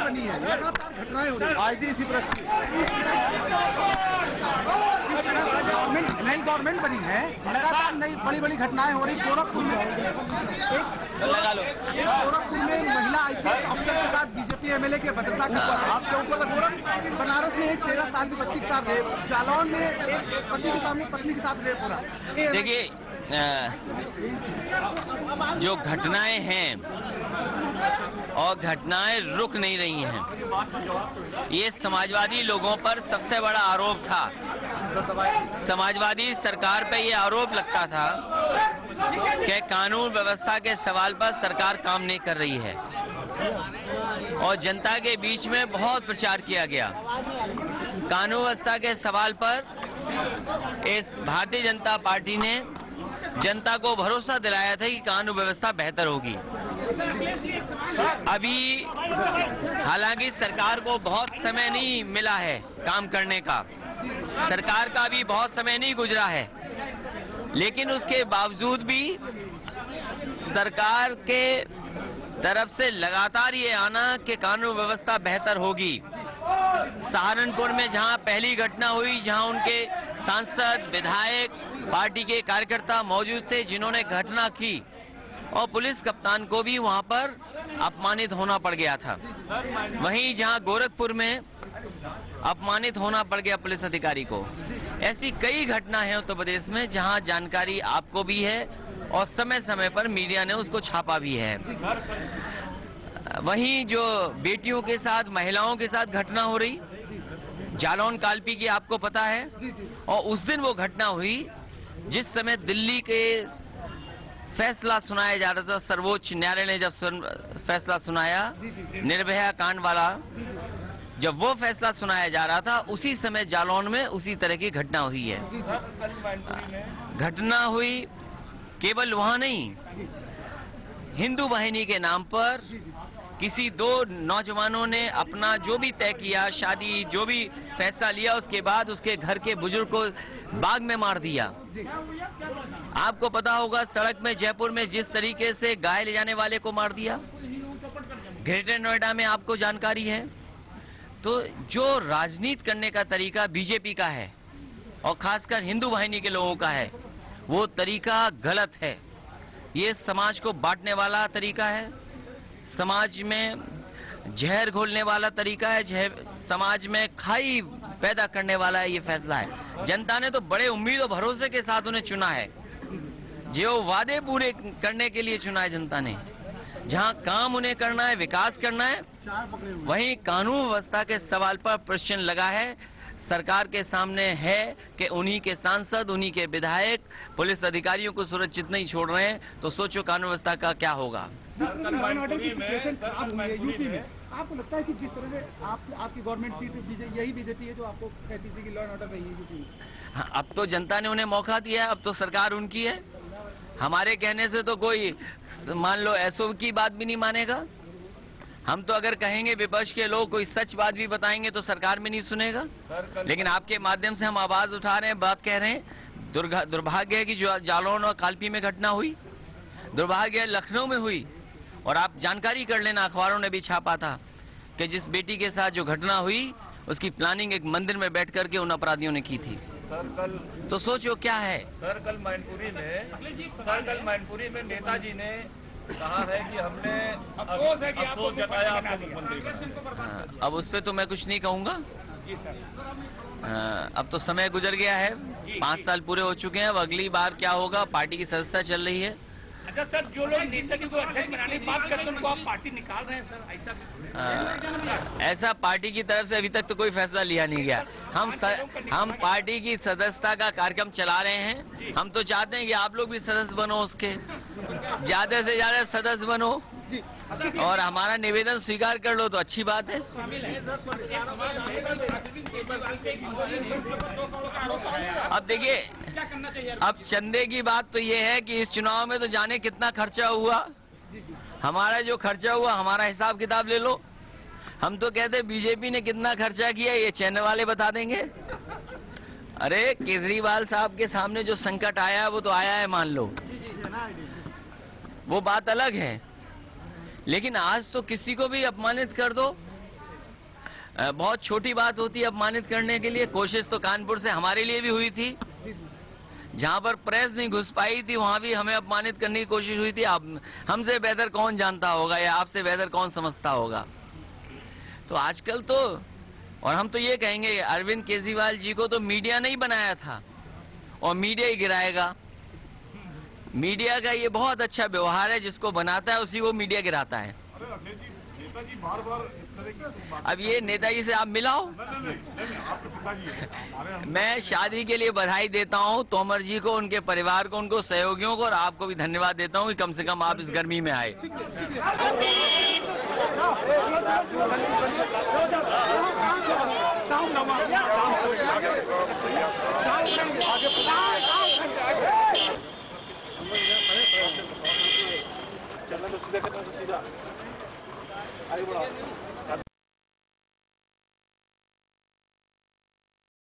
बनी है, लगातार घटनाएं हो रही हैं। आज भी इसी प्रकार नई गवर्नमेंट बनी है, लगातार नई बड़ी बड़ी घटनाएं हो रही। गोरखपुर में महिला आईपीएस अफसर के साथ बीजेपी एमएलए के भद्रता के आपके ऊपर गोरख, बनारस में एक 13 साल की बच्ची के साथ रेप, जालौन में एक पति के सामने पत्नी के साथ रेप हो रहा। देखिए, जो घटनाएं हैं और घटनाएं रुक नहीं रही हैं, ये समाजवादी लोगों पर सबसे बड़ा आरोप था। समाजवादी सरकार पे ये आरोप लगता था कि कानून व्यवस्था के सवाल पर सरकार काम नहीं कर रही है, और जनता के बीच में बहुत प्रचार किया गया। कानून व्यवस्था के सवाल पर इस भारतीय जनता पार्टी ने जनता को भरोसा दिलाया था कि कानून व्यवस्था बेहतर होगी। अभी हालांकि सरकार को बहुत समय नहीं मिला है काम करने का, सरकार का भी बहुत समय नहीं गुजरा है, लेकिन उसके बावजूद भी सरकार के तरफ से लगातार ये आना कि कानून व्यवस्था बेहतर होगी। सहारनपुर में जहां पहली घटना हुई, जहां उनके सांसद, विधायक, पार्टी के कार्यकर्ता मौजूद थे जिन्होंने घटना की, और पुलिस कप्तान को भी वहां पर अपमानित होना पड़ गया था। वहीं जहां गोरखपुर में अपमानित होना पड़ गया पुलिस अधिकारी को। ऐसी कई घटना है उत्तर प्रदेश में जहां जानकारी आपको भी है और समय समय पर मीडिया ने उसको छापा भी है। वहीं जो बेटियों के साथ, महिलाओं के साथ घटना हो रही, जालौन कालपी की आपको पता है, और उस दिन वो घटना हुई जिस समय दिल्ली के फैसला सुनाया जा रहा था, सर्वोच्च न्यायालय ने जब फैसला सुनाया निर्भया कांड वाला, जब वो फैसला सुनाया जा रहा था, उसी समय जालौन में उसी तरह की घटना हुई है। घटना हुई केवल वहां नहीं, हिंदू वाहिनी के नाम पर किसी दो नौजवानों ने अपना जो भी तय किया, शादी जो भी फैसला लिया, उसके बाद उसके घर के बुजुर्ग को बाग में मार दिया। आपको पता होगा सड़क में जयपुर में जिस तरीके से गाय ले जाने वाले को मार दिया, ग्रेटर नोएडा में आपको जानकारी है। तो जो राजनीति करने का तरीका बीजेपी का है और खासकर हिंदू वाहिनी के लोगों का है, वो तरीका गलत है। ये समाज को बांटने वाला तरीका है, समाज में जहर घोलने वाला तरीका है, समाज में खाई पैदा करने वाला ये फैसला है। जनता ने तो बड़े उम्मीद और भरोसे के साथ उन्हें चुना है, जो वादे पूरे करने के लिए चुना है जनता ने। जहां काम उन्हें करना है, विकास करना है, वहीं कानून व्यवस्था के सवाल पर प्रश्न लगा है। सरकार के सामने है कि उन्हीं के सांसद, उन्हीं के विधायक पुलिस अधिकारियों को सुरक्षित नहीं छोड़ रहे हैं, तो सोचो कानून व्यवस्था का क्या होगा। यूपी में आपको लगता है कि जिस तरह से आपकी गवर्नमेंट थी, यही बीजेपी है जो आपको कहती थी कि लॉ एंड ऑर्डर रही है यूपी में? हाँ, अब तो जनता ने उन्हें मौका दिया है, अब तो सरकार उनकी है। हमारे कहने से तो कोई मान लो एसओ की बात भी नहीं मानेगा। हम तो अगर कहेंगे विपक्ष के लोग कोई सच बात भी बताएंगे तो सरकार में नहीं सुनेगा। लेकिन आपके माध्यम से हम आवाज उठा रहे हैं, बात कह रहे हैं। दुर्भाग्य है कि जो जालौन और कालपी में घटना हुई, दुर्भाग्य लखनऊ में हुई, और आप जानकारी कर लेना, अखबारों ने भी छापा था कि जिस बेटी के साथ जो घटना हुई उसकी प्लानिंग एक मंदिर में बैठ करके उन अपराधियों ने की थी। सर कल तो सोचो क्या है। सर कल मैनपुरी में नेताजी ने कहा है कि हमने अफसोस जताया आपको मुख्यमंत्री का। अब उस पर तो मैं कुछ नहीं कहूंगा। अब तो समय गुजर गया है, 5 साल पूरे हो चुके हैं। अब अगली बार क्या होगा, पार्टी की सदस्यता चल रही है। अच्छा सर, जो लोग नेताजी को अध्यक्ष बनाने की बात करते हैं उनको आप पार्टी निकाल रहे हैं सर, ऐसा पार्टी की तरफ से अभी तक तो कोई फैसला लिया नहीं गया। हम पार्टी की सदस्यता का कार्यक्रम चला रहे हैं। हम तो चाहते हैं कि आप लोग भी सदस्य बनो, उसके ज्यादा से ज्यादा सदस्य बनो, और हमारा निवेदन स्वीकार कर लो तो अच्छी बात है। अब देखिए, अब चंदे की बात तो ये है कि इस चुनाव में तो जाने कितना खर्चा हुआ। हमारा जो खर्चा हुआ, हमारा हिसाब किताब ले लो। हम तो कहते बीजेपी ने कितना खर्चा किया ये चैनल वाले बता देंगे। अरे केजरीवाल साहब के सामने जो संकट आया है वो तो आया है, मान लो, वो बात अलग है। लेकिन आज तो किसी को भी अपमानित कर दो बहुत छोटी बात होती है अपमानित करने के लिए। कोशिश तो कानपुर से हमारे लिए भी हुई थी, जहां पर प्रेस नहीं घुस पाई थी वहां भी हमें अपमानित करने की कोशिश हुई थी। अब हमसे बेहतर कौन जानता होगा या आपसे बेहतर कौन समझता होगा। तो आजकल तो, और हम तो ये कहेंगे अरविंद केजरीवाल जी को तो मीडिया नहीं बनाया था और मीडिया ही गिराएगा। मीडिया का ये बहुत अच्छा व्यवहार है, जिसको बनाता है उसी को मीडिया गिराता है। नेताजी बार बार इस तरह की अब ये नेताजी से आप मिलाओ। आपके पिताजी हैं। मैं शादी के लिए बधाई देता हूं तोमर जी को, उनके परिवार को, उनको सहयोगियों को, और आपको भी धन्यवाद देता हूं कि कम से कम आप इस गर्मी में आए। चलना तो सीधा करना तो सीधा आगे बढ़ाओ।